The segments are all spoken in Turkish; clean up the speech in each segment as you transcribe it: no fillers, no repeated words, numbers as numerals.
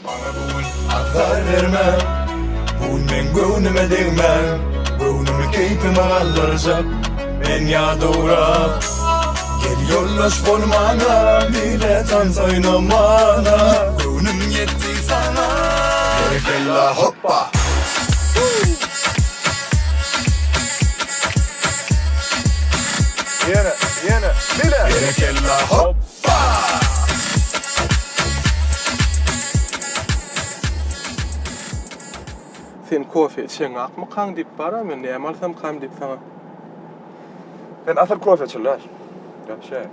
Bana bugün azar vermem, bugün men göğnüme değmem, göğnümü keyfime kaldıracak, ben ya doğra. Gel yollaş bolmana, millet ans oynamana, göğnüm yetti sana. Gerekella hoppa. Yine, bile. Gerekella hoppa. Sen kofe içen akmı kan dip bara men näme alsam kan dip sana. Ben asıl kofe çiller. Yap şey.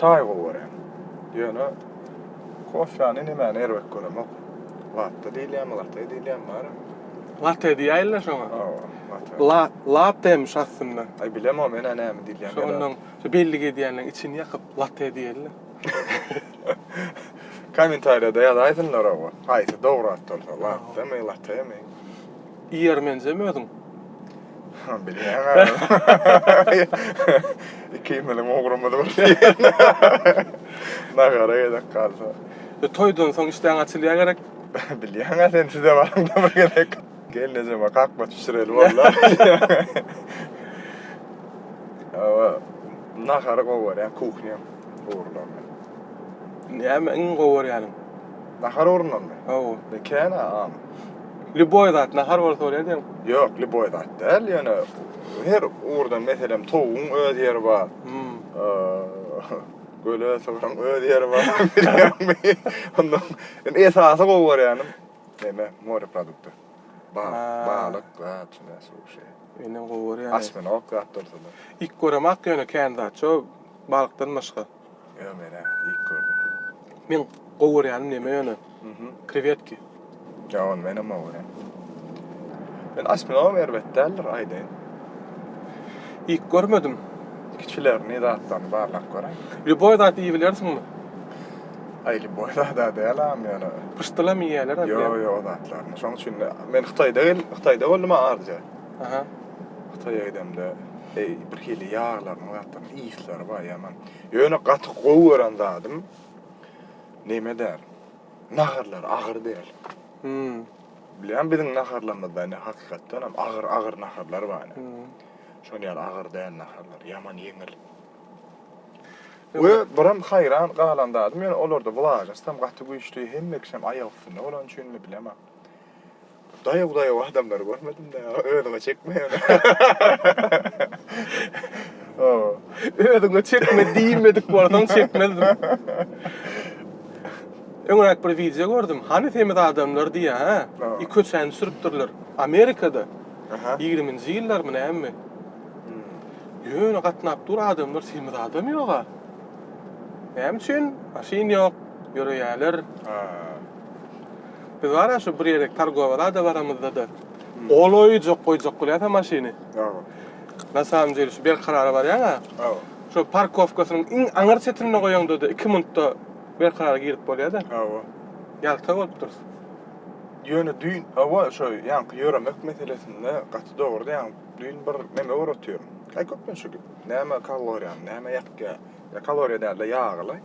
Çay olur yani. Yani kofe'nin hemen ervek konumu. Latte değil ya, latte değil ya var. Latte diýerler şoňa. Latte. Lattemiş aslında. Ay bilemem men näme değil ya. Şu ondan şu belli ediyenlerin içini yakıp latte diýerler. Kommentarda ya da aydınlar o. Haydi doğru attın. Latte mi, latte mi? Ýermenje mi özüň? Bilýän. İki milim oğrumda var. Nagara edek kalsa. Toýdan soň işden açylýar gerek. Bilýän sen size barında mı gerek? Gel ne zaman kalkma pişirelim vallahi. Ama nagara govar ya kuchnya. Oğrundan. Näme iň gowar ýaly. Nagara oğrundan mı? Hawa. Ne kana am. Liboy zat nahar bol soýardy. Yok, liboy da değil yani. Her oradan mesela toğun öd yeri var. Göle soğan öd yeri var. Bilmiyorum. Ondan esası o var yani. Neme, mor produktu. Balık, şuna su şey. Benim gowar ýaly. Asmen o katırdı. İlk göremek ýöne kän zat şo balykdan başga. Ya mene ilk gördüm. Men gowar ýaly näme ýöne? Krevetki. Ya on benim o var. Ben asmen o mervetler aydayn. İlk görmedim. Kiçilerini de attan barlak koray. Liboy zat iyi bilirsiňmi? Ay liboy da delam yani. Pıştılam ýerler. Yo da atlarını. Şoň üçin men Xitayda boldum ardyja. Aha. Xitayga gidemde bir hili ýağlaryny atdan iýisler bar ýaman. Ýöne gaty gowurandadım. Näme der? Naharlar agyr değil. Bilýän biziň naharlarymyzda ne hakykatdan hem agyr naharlar bar. Şoň ýaly agyr değil naharlar, ýaman ýeňil. We biram hayran galandadım. Yani olarda bulagastam gaty güýçli hemmekşem aýagyny olan üçin mi bilemem. Daya adamlar görmedim de ödüňe çekmeýän. Ödüňe çekme diýmedik bolsaň çekmedim. Öňrak bir video gördüm. Hani temede adamlar diýe ha. 2-3 sene sürüpdirler. Amerikada. 20-nji ýyllar mı näme? Ýöne gatnap dur adamlar temede adam ýok. Hem üçin maşin ýok, ýöreýärler. Biz var şu bir ýerek targowada da baramyzda da. Oloý jok goýjak bolýar maşiny. Na samym jeri şu bir karara bar ýa. Şu parkovkasynyň iň aňyr çetinine goýaňda da 2 minutda bir karara girip bolýar da. Ýalta bolup dursun. Ýöne düýün, awa şu ýanky ýöremek meselesinde gaty dogry ýa düýün bir näme öwretýär. Kaý köpden şu näme kaloriýa, näme ýakga, ya kaloriýa däl ýağly.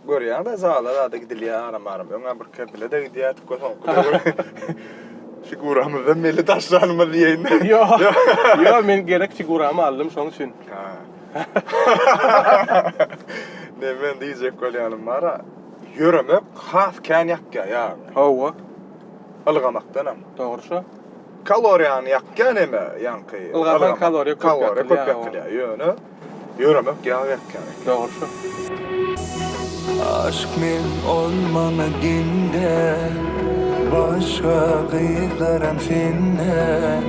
Görýän da zala da gidilýär amaram. Öňe bir kepile de gidýär koşan. Figuramyzda meli taşlanma diýen. Yo, men gerek figuramy aldym şoň üçin. Ne men diýjek bolýanym bara. Ýöremek has kän ýakga ýa. Hawa. Algamakdanam. Dogry şu. Kaloriýany ýakga näme ýanky. Ilgadan kaloriýa köp ýakylýar. Ýöne ýöremek ýagy ýakga. Dogry şu. Aşk men olmana ginde, başka kıyıklarım finne,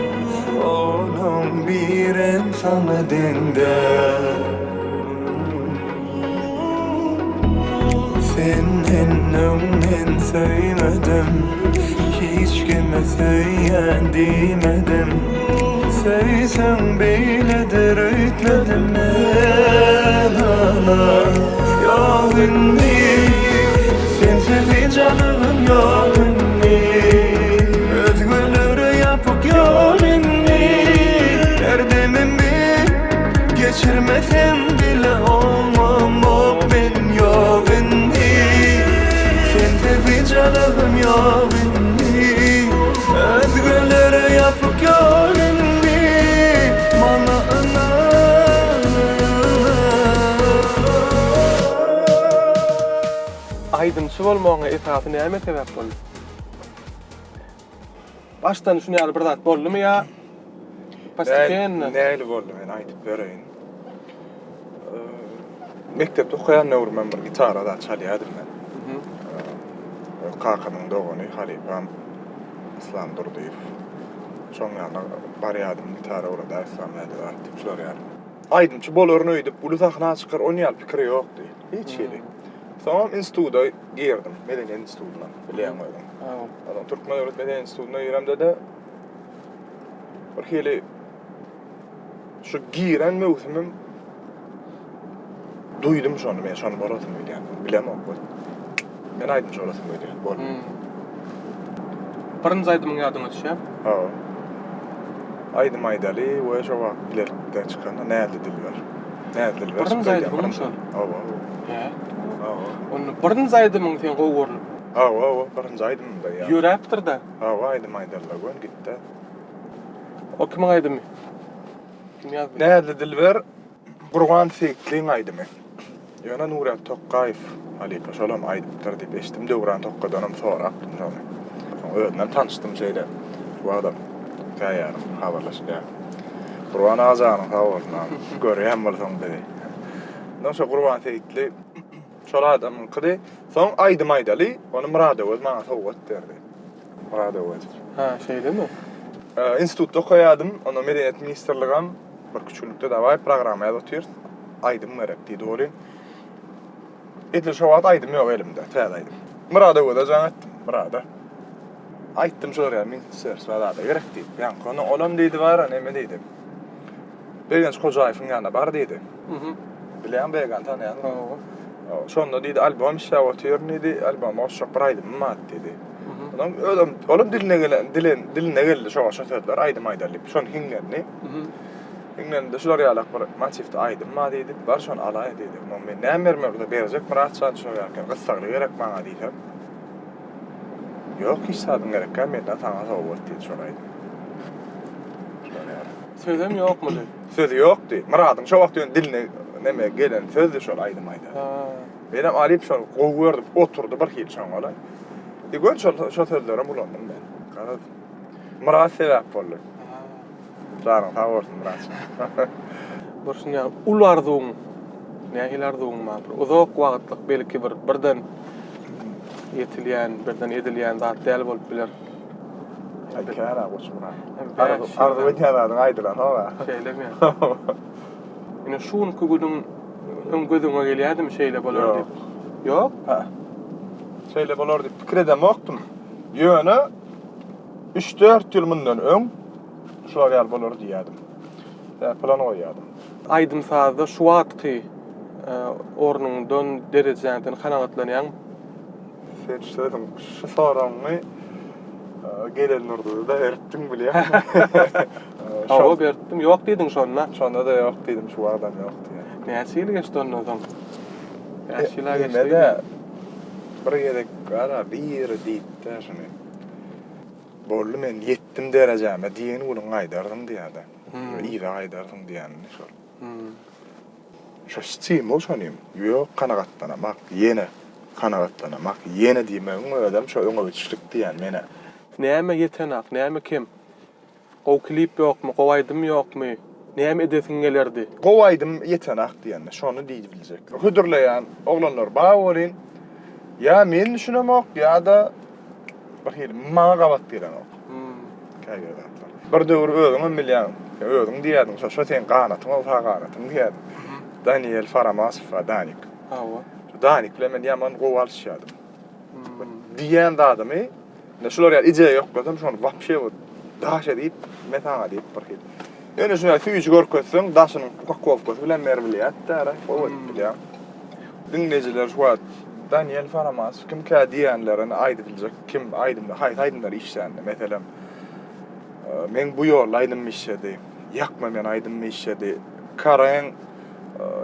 oğlum bir insanı dinde. Senin önünden söylemedim, hiç kime söyleyen demedim. Söylesem beyledir öğütmedim ben ana. Yok inni, sensiz canım yok inni. Özgürlüğü yapıp yok inni. Derdimimi geçirmesem bile olmam o ben yok inni. canım yok inni özgürlere yapıp gönlünni bana Aydınçı bolmagyna esasy näme sebäp boldy? Baştan şunu ýaly bir zat boldymy ýa? Pastikenle. Näli boldy men aýdyp bereýin. Mektepde okuyan näwrmen bir gitara da çalýardym men. Kakanyň dogany Halipam İslam Durduýew. Şoň ýaly barýardym gitara urada Islam näde bardyp şolar ýaly. Aýdymçy bolaryn öýdüp bulu sahna çykar oňýal pikiri ýokdy. Hiç ýeli. Sonra instituda girdim. Medeniyet institutuna. Bilýän öýdüm. Adam Türkmen Devlet Medeniyet institutuna giremde de bir hili şu giren mevsimim duydum şonu, men şonu boratym diýen. Bilemok bu. Men aýdym şolasym diýen. Bol. Birinji aýdymyň ýadyňa düşýär. Ha. Aýdym aýdaly we şowa biletde çykanda näde dil bar. Näde dil bar. Birinji aýdymyň şol. Ha. He. Ha. Onu birinji aýdymyň sen gowurlyp. Ha, birinji aýdym da ýa. Ýöräpdir da. Ha, aýdym aýdaly gön gitdi. O kim aýdymy? Kim ýazdy? Näde dil bar. Gurgan fikliň aýdymy. Ýöne Nurat Toqqaýew Halipa şolam aýdypdyr diýip eşitdim. Döwran Toqqadanam soraktym şonu. Öňden tanışdym şeýle. Bu adam gaýarym habarlaşýar. Gurban azanyň habarlaryny görýän bolsam dedi. Näçe Gurban fikli şol adamyň kdy soň aýdym aýdaly, onu Muradow maňa sowgat berdi. Muradow. Ha, şeýlemi? Institutda okuýardym, onu Medeniyet Ministrligam bir küçülükde de var programma ýazýar. Aýdym gerek diýdi oly. Etli şowat aýdym ýok elimde, täze-aýdym. Muradow da jaň etdim, Murada. Aýtdym şolary, men sörs bada gerek diýip. Ýa-ni onu olam diýdi var, näme diýdi. Beýlens Hojaýewiň ýanynda bar diýdi. Bilýän beýgan tanýan. Şonda diýdi albom işläwotýar diýdi, albom oşşak bir aýdym mat diýdi. Olam diline gelen, diline geldi şoňa şöhretler aýdym aýdalyp, şonu hingenni. Hingende şolar ýalak bir motivde aýdym ma diýdi, bar şonu alaý diýdi. Men näme bermekde berjek, Muratçan şonu ýarken gyssaly gerek maňa diýdim. Yok, hiç sadım gerek, men de taňa sowgat diýdi şonu aýdym. Sözüm ýokmy diýdi? Sözü ýokdy. Muradyň şo wagt diline näme gelen sözdü şol aýdym aýda. Benim alyp şol gowurdyp oturdy bir hil şoň ola. Diýen şol sözlere bulandym men. Garad. Murat sebäp boldy. Zaran hawardy Murat. Burşunya ulardyň, nähilerdiň ma? Uzak wagtlyk belki birden yetilýän, birden edilýän zat däl bolup biler. Aýkara goşmura. Ardy wetýärdiň aýdylan ha. Şeýlemi? Ine şuň kugudun gözüňe gelýärdim şeýle bolar diýip. Ýok? Ha. Şeýle bolar diýip pikir edemokdum. Ýöne 3-4 ýyl mundan öň şolar ýaly bolar diýärdim. Plan goýýardym. Aýdym sazda şu wagtky ornuňdan derejäden kanagatlanýan. Seçdim. Şu soramy gelen nurdu da ertdim bilýär. Hawa berdim, ýok diýdiň şonda. Şonda da ýok diýdim, şu adam ýokdy. Näçe ýyl geçdi ondan soň? Näçe ýyl geçdi? Näde? Bir gerek gara bir diýdi şunu. Bolly men ýetdim derejäme diýen gulun aýdardym diýärdi. Ýa aýdardym diýänni şol. Şo stimul şonym. Ýok kanagatlanamak, ýene kanagatlanamak, ýene diýmegiň adam şo öňe geçişlik diýen mene. Näme ýetenek, näme kim? Gow klip ýokmy, gow aýdym ýokmy? Näme edesiň gelerdi? Gow aýdym ýetenek diýende, şonu diýip biljek. Hüdürleýän oglanlar ba bolyn. Ya men düşünemok, ya da bir hil maňa gabat diýenok. Käýgedatlar. Bir döwür özüňe bilýän, özüň diýädiň, şo sen ganatyň, o ganatyň diýädim. Daniel Faramasov we Danik. Hawa. Danik bilen men ýaman gow alýardy. Diýen adamy, ne şolar ýa ije ýokladym, şonu wapşe daşa diýip, metaňa diýip bir hil. Ýöne şunu süýüş görkezseň, daşynyň kakowkasy bilen merbilýär, o bilýär. Dinleýijiler şu Daniel Faramasov kim ka diýenlerini aýdyp biljek, kim aýdymlar işlendi. Meselem men bu ýol aýdym işledi. Ýakma men aýdym işledi. Karaň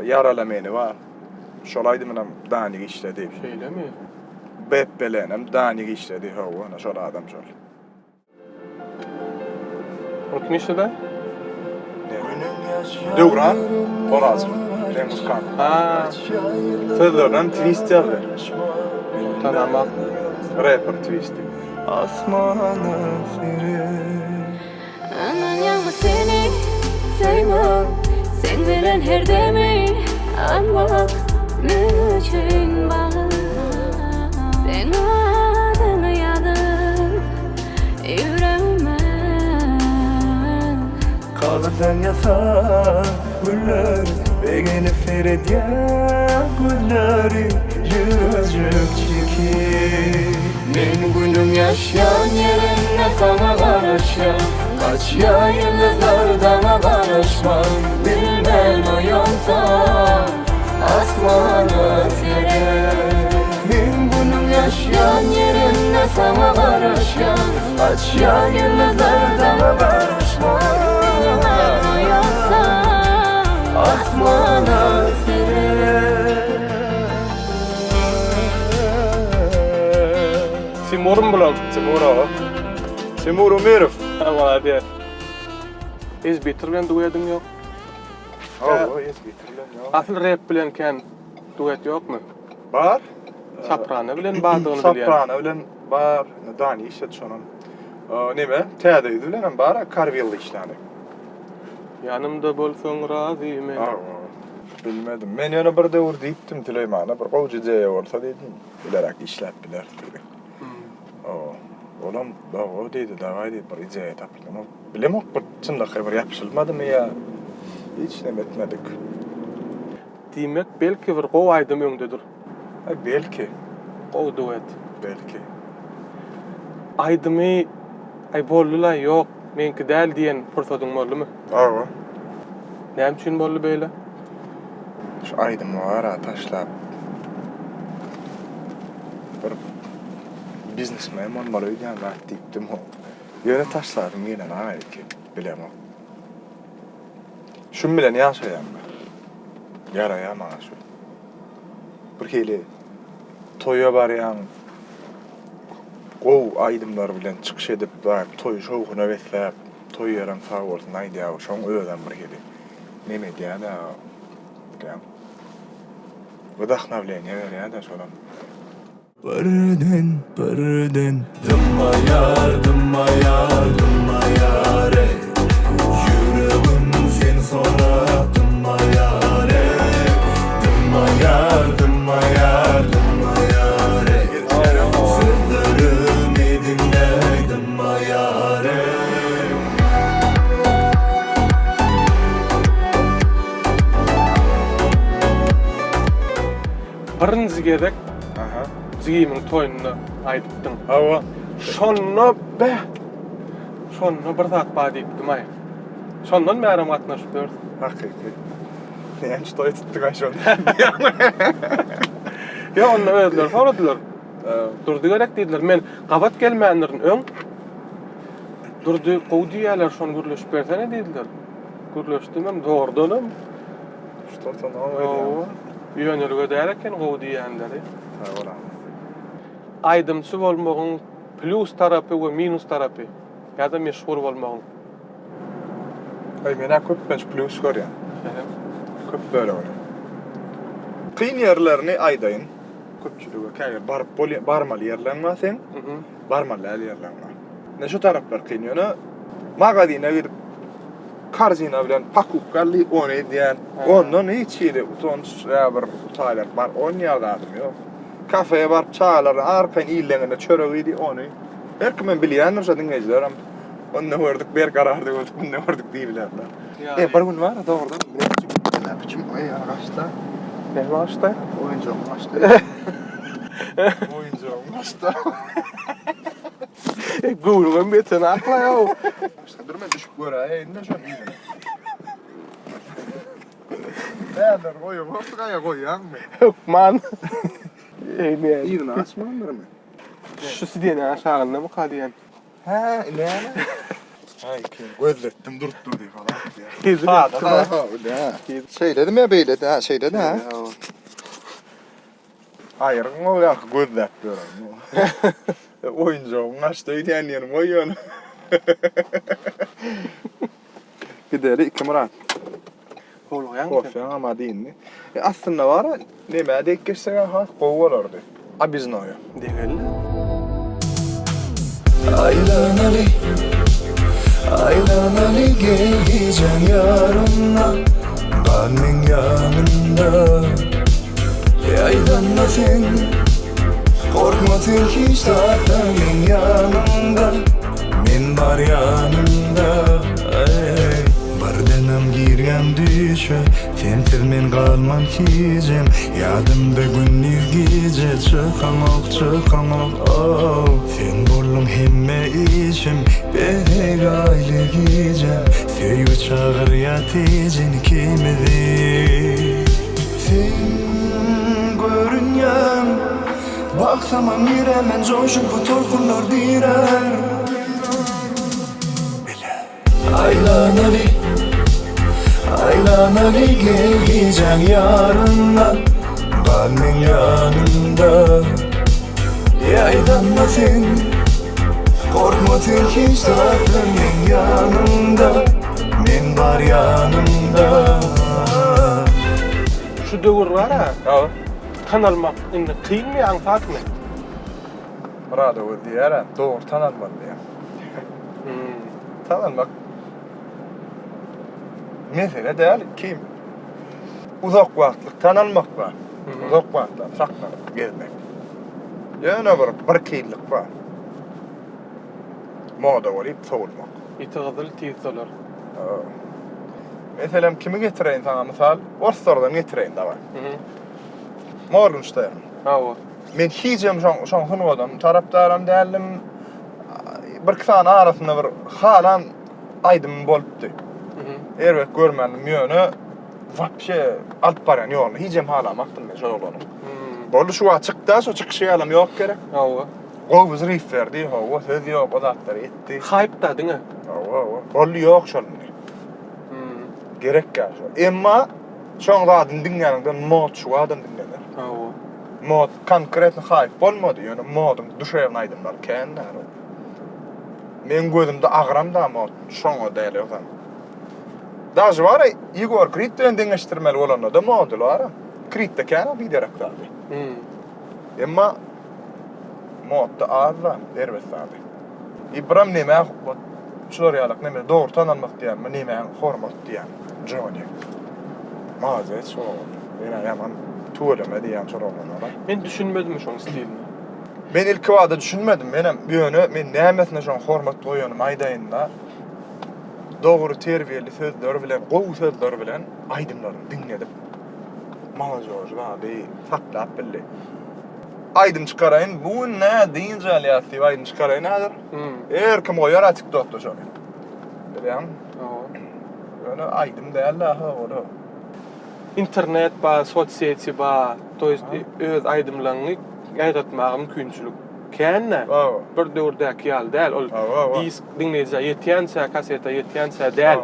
yarala meni var. Şol aýdymynam Danik işledi. Şeýlemi? beppelenem danygy işledi hawa şol adam şol. O kim işledi? Döwran Oraz James Khan. Ha, Sözlerden twist yaptı. tamam. Rapper twist. Asmanı serin Aman yanma seni sevmem. Sen bilen her demeyi almak men üçün bağlı. Sen adını yazıp yüreğime. Kalırdan yasa güller Begeni Feridye gülleri Yüzük çekir Men günüm yaşayan yerine sana karışan Kaç ya yıldızlardan karışman Bilmem o yolsa asmanı serer Men günüm yaşayan yerine sana karışan Kaç ya yıldızlardan karışman Bilmem o yoksa asmana serer Simurum bulan. Timur Umirov. Tamam hadi. Ez bitirgen duetin yok. Hawa es bitirilen ya. Asıl rap bilenken duet yok mu? Bar. Soprano bilen bağdığını bilen. Soprano bilen bar. Dany işlet şonun. Neme? Täze bilen bar Karvelli işlany. Yanımda bolsoň razıyım. Bilmedim. Men ýöne bir döwür diýipdim Süleýmana, bir gowjy jeýe bolsa dedim. Bilerak işläp biler dedi. Olam o dedi, dawai dedi, bir jeýe tapdym. Bilemok bir çyndyk bir ýapşylmadymy ýa? Hiç näme etmedik. Diýmek belki bir gow aýdym öňdedir. Belki, Gow duet. belki. Aýdymy ay boldular yok. Menki däl diýen pursadyň boldumy? Awa. Näme üçin boldy beýle? Şu aýdym wara taşlap. Bir biznesmen bolmaly diýen wagt diýdim o. Ýöne taşladym ýene aýdy bilemok. Şun bilen ýaşaýan. Ýaraýan maňa şu. Bir hili toýa barýan gow aýdymlar bilen çykyş edip toý şowguna beslep toý ýaran sag bolsun aýdýa şoň öýden bir hili. Neme diýär Gam. Вдохновление verýär da şolan. Birden Dımma yar ey Yüreğim sen sonra Dımma yar ey Dımma yar ey Sözlerimi dinle Dımma yar ey Birinji gezek Aha. Zigimiň toýunyna aýdypdyň. Hawa. Şonno bir zat bar diýipdim aý. Şondan märim gatnaşyp berdi. Hakyky. Näme ştoý tutdyk aşon. Ya onda öýdüler, soradylar. Durdy gerek diýdiler. Men gabat gelmänlerin öň durdy gow diýerler, şonu gürleşip bersene diýdiler. Gürleşdim hem doğrudanam. Что-то новое. Ýönerge däreken gow diýenleri. Hawa. Aýdymçy bolmagyň plus tarapy we minus tarapy. Ýa-da meşhur bolmagyň. Ay mena köp plus görýän. Köp böyle var. Kıyın yerlerini aydayın. Köpçülüğü kayır. Barmalı yerlenmesin. Barmalı yerlenme. Ne şu taraflar kıyın yönü. Magadine gidip karzina bilen pakuk galli onu ediyen. Onun içiydi. Utanç ya bir utaylar. Bar on yağdadım yok. Kafeye barıp çağlar. Arkan iyillerine çöreğiydi onu. Erkimen biliyenler şu dinleyicilerim. Onu gördük, bir karardı gördük, bunu gördük diyebilirler. Bir gün var da orada. Ne biçim ay arkadaşlar. Ne başta? Oyuncağım açtı. Oyuncağım açtı. Gurgun betene akla ya. İşte durma düşük göre. Ne şu an iyi. Neler koyuyorum? Hafta kaya koyuyorum mu? Man. Ne? İğrini açmandır mı? Şu sidiyene aşağında mı kadiyen? He ne? Ay kim gözlettim durup durdu falan. Kedi. Şeyledim ya beyledi ha şeyledi ha. Ayrın o yak gözlep görüm. Oyuncu açtı iten yerim oyun. Gideri 2 Murat. Holuyan. Korfyan ama değilni. Aslında var ya, neme dek geçsek ha qowalardı. A biz noya. Degel. Aylanalı, aylanalı gel gecen yarınla Kalmin yanında Yaydanma sen Korkma tek hiç tahtın yanında Men var yanında Bardenam girgen düşe Tentir men kalman kicem Yadımda günlük gece Çıkamak oh. Sen bollum hemme işim Bedek aile gecem Söyle çağır yatıcın kimidi Sen görünyen Baksamam yüremen coşup bu torkunlar direr Aylanalı Aylanalı gel gecem yarınla Kalmin yanında Yaydanma sen Korkma tek hiç tatlının yanında Men var yanında Şu döwür var ha. Ja. Tanalmak indi kıyın mı anfat mı? Murat o diýär, doğru tanalmaly diýär. Tanalmak. Mesele däl kim? Uzak wagtlyk tanalmak bar. Uzak wagtlar saklanyp gezmek. Ýöne bir kyllyk bar. Moda bolyp soğulmak. İtigazyl tiýizler. Meselem kimi getireýin sana misal? Orsordan getireýin da bar. Morgenstern. Ha o. Men hiçem şoňsunu adam tarapdaram dälim. Bir kısan arasında bir halan aydym bolupdy. Erbet görmedim ýöne vapşe alyp baran ýoluna hiçem hala maktym men şol bolany. Boldy şu açykda şu çykyşy alam ýok gerek. Ha o. Gowuz rif berdi, hawa söz ýok, o zatlar etdi. Hype da diňe. Hawa, boldy ýok şol. Gerek kä şol. Emma şoň radyn diňňärden mod şu adam diňler. Ha o. Mod konkretny hype bolmady, ýöne modum düşeýän aýdymlar kenler. Men gözümde agram da mod şoňa däl ýokam. Daşy var Igor Krit bilen deňeşdirmeli bolanda da modul var. Krit de kän bir derek daldy. Emma modda arla derbet daldy. İbrahim näme şolar ýalyk näme dogry tanalmak diýär, näme hormat diýär. Johnny. Mazet şol. Ýa ýaman tuğlama diýär şolar. Men düşünmedim şoň stilini. Men ilk wagtda düşünmedim. Menem ýöne men nämetne şoň hormat goýanym aýdaýynda dogry terbiyeli sözler bilen, gowy sözler bilen aýdymlary diňledip malajyjda beý saklap bildi. Aýdym çykaraýyn, bu näme diýinjäl ýa-da aýdym çykaraýyn häzir. Erkim goýar TikTokda şol. Bilýän? Ýöne aýdym däl ha ola. İnternet ba, sosiýete ba, toýst öz aýdymlaryny gaýratmagy mümkinçilik. Känne? Bir döwürdäki ýaly däl, ol disk diňleýär, ýetýänse, kaseta ýetýänse däl.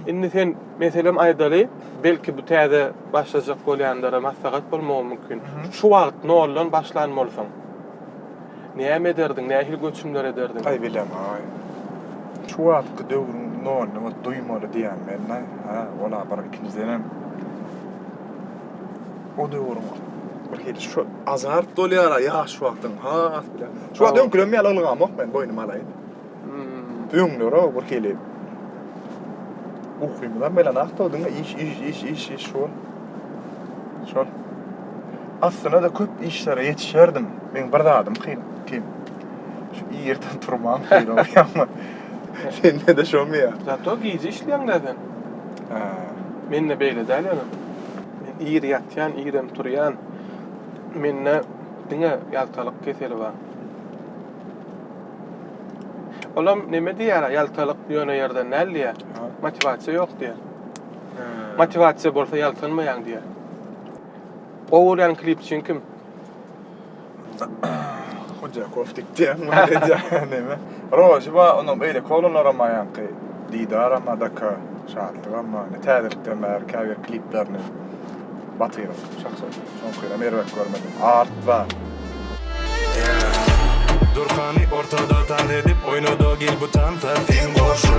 Indi sen meselem aýdaly, belki bu täze başlajak bolýandara maslahat bolmagy mümkin. Şu wagt noldan başlanmalysyň. Näme ederdiň, nähil göçümler ederdiň? Ay bilem ay. Şu wagtky döwrüň nolny duýmaly diýen men, ha, ola bir ikincidenem. O döwrüň bir hili şu azart dolýar ya şu wagtyň ha bilen. Şu wagt öňkülem ýaly algamak men boýnum alaýyn. Öňler o bir hili. Ukrymdan bilen aktadyň iş şol. Şol. Aslında da köp işlere yetişerdim. Men bir dadym kim. Şu ýerden turmam diýdim. Sen de şol mu ya? Zato gizi işleýänlerden. Menne beýle däl ýa. Men ýer ýatýan, ýerem turýan. Menne diňe ýaltalyk keseli bar. Olam näme diýär? Ýaltalyk ýöne ýerden näliýär? Motivasiýa ýok diýär. Motivasiýa bolsa ýaltanmaýan diýär. Gowuryan klipçiň kim? Hoca koftik diýen näme? Rojba onuň beýle kolonlara maýanky. Didar ama daka şartlyk ama täzelikden bäri käbir kliplerini batyrym. Şahsan. Şoňkyra merwek görmedim. Artba. Durhani ortada tan edip oynadı gel bu tansa sen koşu.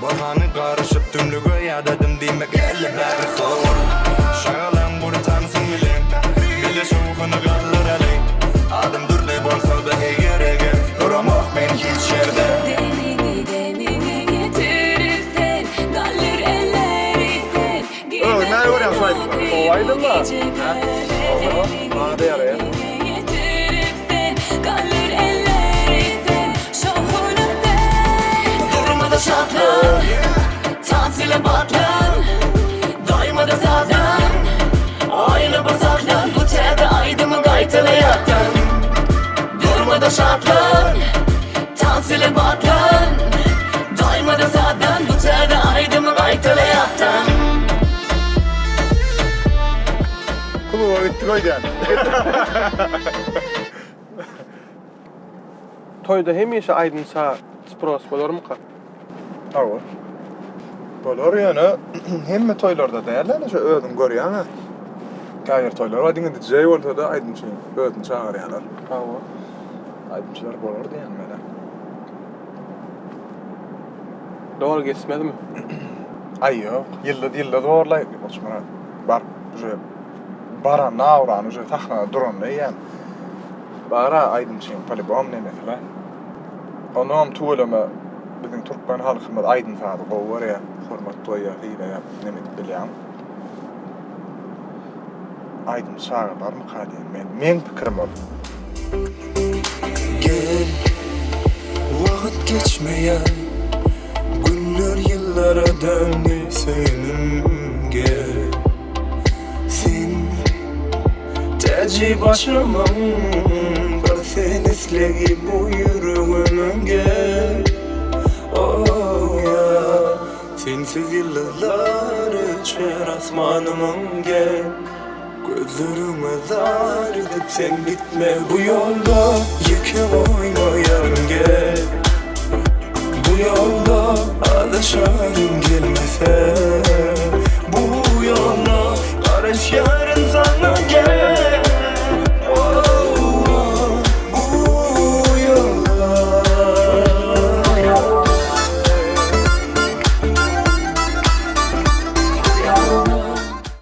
Bahani karışıp tümlüge yadadım demek elle bäri sor. Şagalan buru tansın bilen. Bile şoňkyny gallar alay. Adam durlay bolsa da gerege. Duramak men hiç şerde. Demini getirirsen Gallir elleri sen Ne görüyorsun Aydın? O Aydın mı? Bana da yaraya. Gallir elleri sen Şohuna sen Durmada şatlan Dans ile batlan Daima da sazlan Aynı basaklan Bu tebe aydımı gaytalayatan Durmada şatlan Dans ile batlan Daima da sazlan Bu tebe aydımı gaytalayatan Kuluğa gittik oydan. Toyda hemişe aydınsa spros bolarmy ka? Awa. Bolar ýöne hemme toýlarda däl, şu ödüm görýän. Käýer toýlar wa diňe DJ bolsa da aýdymçy ödüm çağırýarlar. Hawa. Aýdymçylar bolar diýen mene. Doğru geçmedimi? Ay yok, yılda doğrulayıp başmana. Bar, şu bara nauran, şu tahna duran diýen. Bara aýdymçy polibom ne mesela. Onam tuğlama bizim Türkmen halkymyz aydın tadı gower ya, hormat toýa hile ya, neme bilýän. Aydın çağırlar mı kadın? Men pikirim ol. Gel, vakit geçmeyen günler yıllara döndü senin gel. Sen tercih başlamam bir sen islegi bu yüreğimin gel. Oh ya, sensiz yıldızlar uçar asmanımın gel. Gözlerime zar edip sen gitme bu yolda yıkı oynayan gel. Bu yolda alışarım gelmese